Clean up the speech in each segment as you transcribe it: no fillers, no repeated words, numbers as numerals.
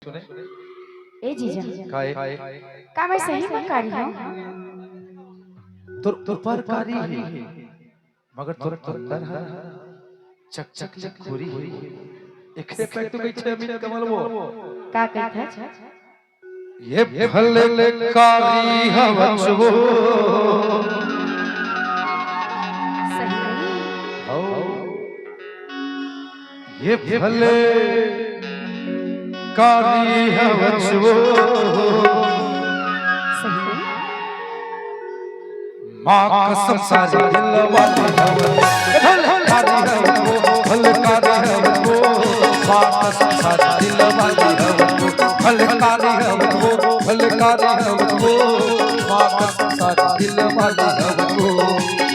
सुने ए जीजा काहे का मैं सही में कारी हूँ? तोर ऊपर कारी है मगर तोर अंदर है चक चक चक खोरी है एक से पैक तो कई 6 महीने कमल वो का कहता ये भले कारी हवच वो सही में ये भले कारी हवच वो सही में माँ कसम सारी दिलवा भले कारी हवच वो भले कारी हवच वो माँ कसम सारी दिलवा भले कारी हवच वो भले कारी हवच वो माँ कसम सारी दिलवा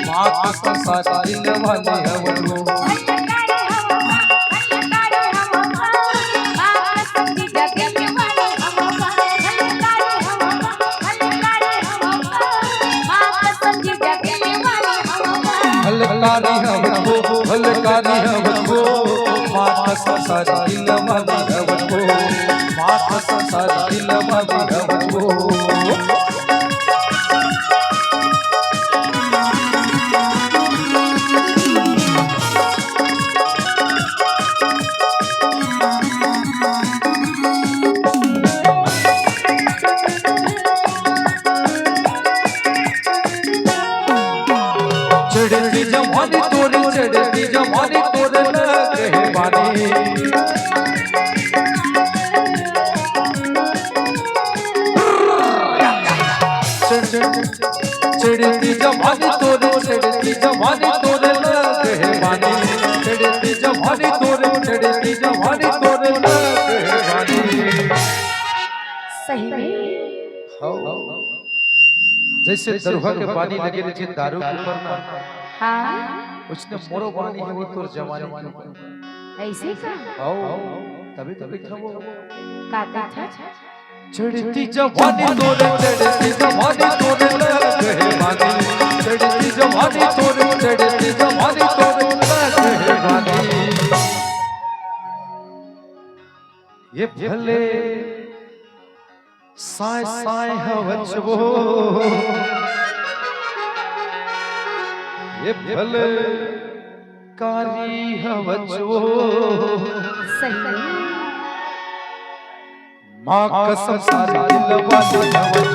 माँ कसम सारी दिलवा भलकारी हवो भलकारी हवो माता संसार दिल मदि हवो माता संसार दिल मदि हवो चढ़ती जवानी तोरे चढ़ती जवानी तोरे लगे बानी चढ़ती जवानी तोरे चढ़ती जवानी तोरे लगे बानी चढ़ती जवानी तोरे चढ़ती जवानी तोरे लगे बानी सही में जैसे दरगाह के पानी लगे नीचे दारू के ऊपर ना हाँ उसने मोरो पानी है वो तोर जवानी के ऊपर ऐसे का आओ तभी तो लिखा वो का कहता चढ़ती जवानी तोरे चढ़ती जवानी तोरे लगे बानी चढ़ती जवानी तोरे चढ़ती जवानी तोरे लगे बानी ये भले साय साय हवच वो ये भले कारी हवच वो सही में माँ कसम सारी दिलवा हवच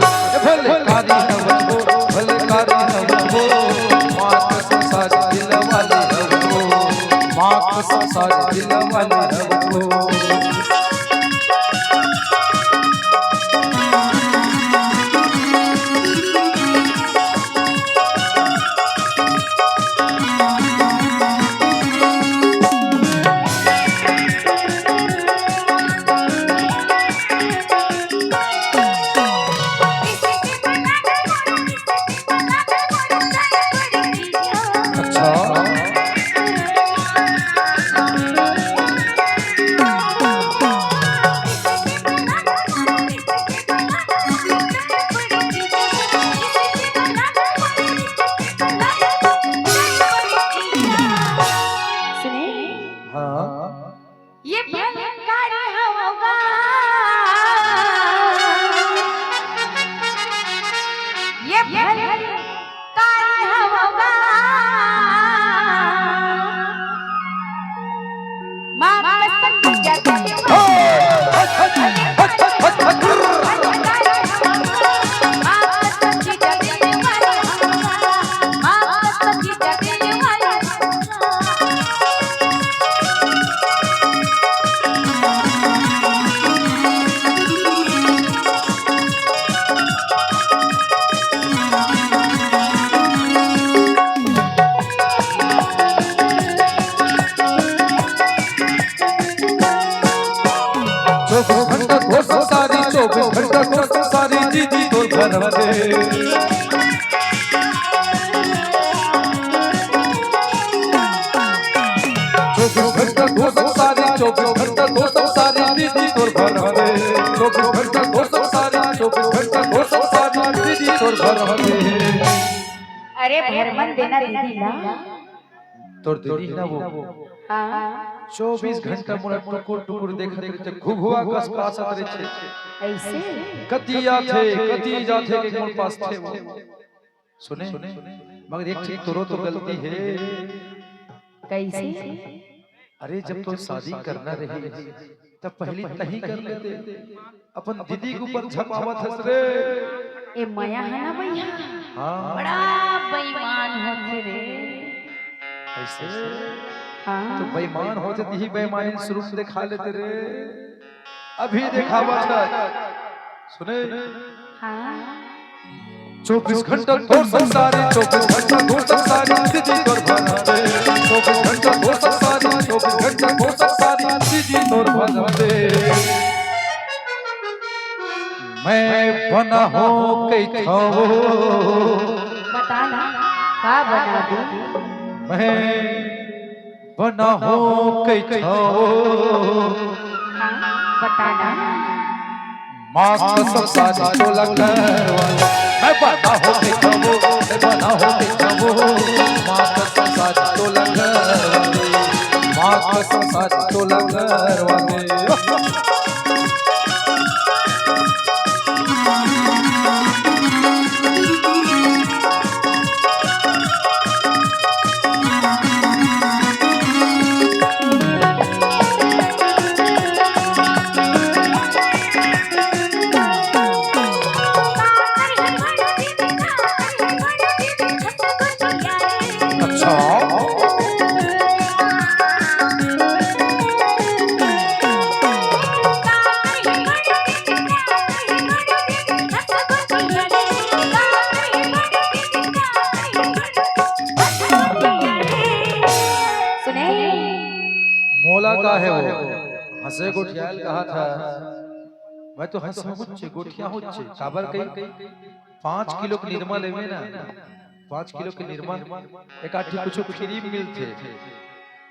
भले कारी हवच वो भले कारी हवच वो माँ कसम सारी दिलवा हवच वो माँ कसम सारी दिलवा हवच वो ये भलकारी होगा ये भलकारी होगा माँ कसम जाते घंटा घोष सारी 24 घंटा घोष सारी दीदी तोर भरम दे 24 घंटा घोष सारी 24 घंटा घोष सारी दीदी तोर भरम दे 24 घंटा घोष सारी 24 घंटा घोष सारी दीदी तोर भरम दे अरे भरमन देना दीदी ना तोर दीदी ना वो हाँ 24 घंटा मोरा टुकुर टुकुर देखत रहे घुघुआ कस पासत रहे ऐसे कतिया थे कति जाथे के मोर पास थे वो सुने मगर एक चीज तोरो तो गलती है कैसे अरे जब तो शादी करना रही तब पहले तही कर लेते अपन दीदी के ऊपर झपावत हस रे ए माया है ना भैया हां बड़ा बेईमान होते रे ऐसे हां तो बेईमान होते ही बेईमानी स्वरूप दिखा लेते रे अभी दिखावा था सुने हां 24 घंटा तोर संसारी 24 घंटा तोर संसारी दीदी तोर भरते 24 घंटा तोर संसारी 24 घंटा तोर संसारी दीदी तोर भरते मैं बना हो कई खाओ बता ना का बना दे मैं बना हो कई खाओ हां बता ना मां कसम साजी तो लगवा मैं बना हो के खाओ मैं बना हो के खाओ मां कसम साजी तो लगवा मां कसम साजी तो लगवा मोला का है वो हंसे गोठियाल कहा था मैं तो हंस हुच्चे गोठिया हुच्चे काबर कई 5 किलो के निर्मा लेवे ना 5 किलो के निर्मा एक आठी कुछ फ्री मिलते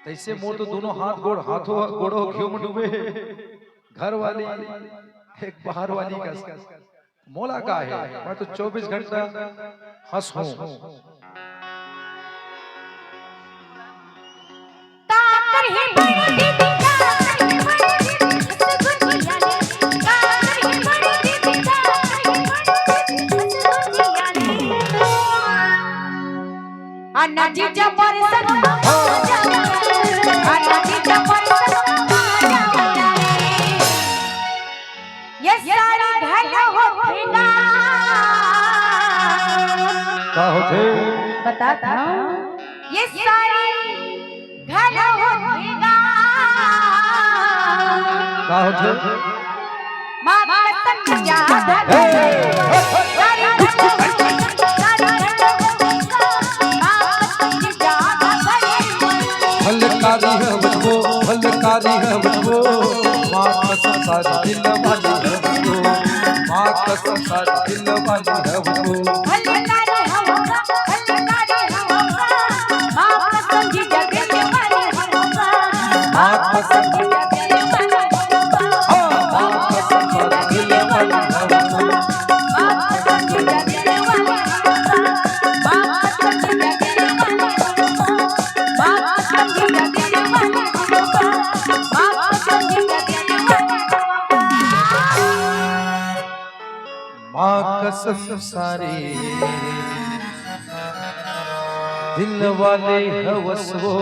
तैसे मोर तो दोनों हाथ गोड़ हाथों गोड़ो घियो में डूबे घर वाली एक बाहर वाली का मोला का है मैं तो 24 घंटा हंस हूं अन्ना जी जबर सन अन्ना जी जबर सन ये सारी घन होतेगा का होते बता था ये सारी घन होतेगा का होते मां कसम याद है सारी फलकारी है वो फलकारी है वो मां कसम सारी दिल वाली है वो मां कसम सारी दिल वाली है वो फलकारी है वो मां कसम जी जगत वाली है वो मां कसम जी मां कसम सारी दिल वाली है वो मां कसम जी जगत वाली है मां कसम जी जगत मां कसम सारी दिल वाले हवस वो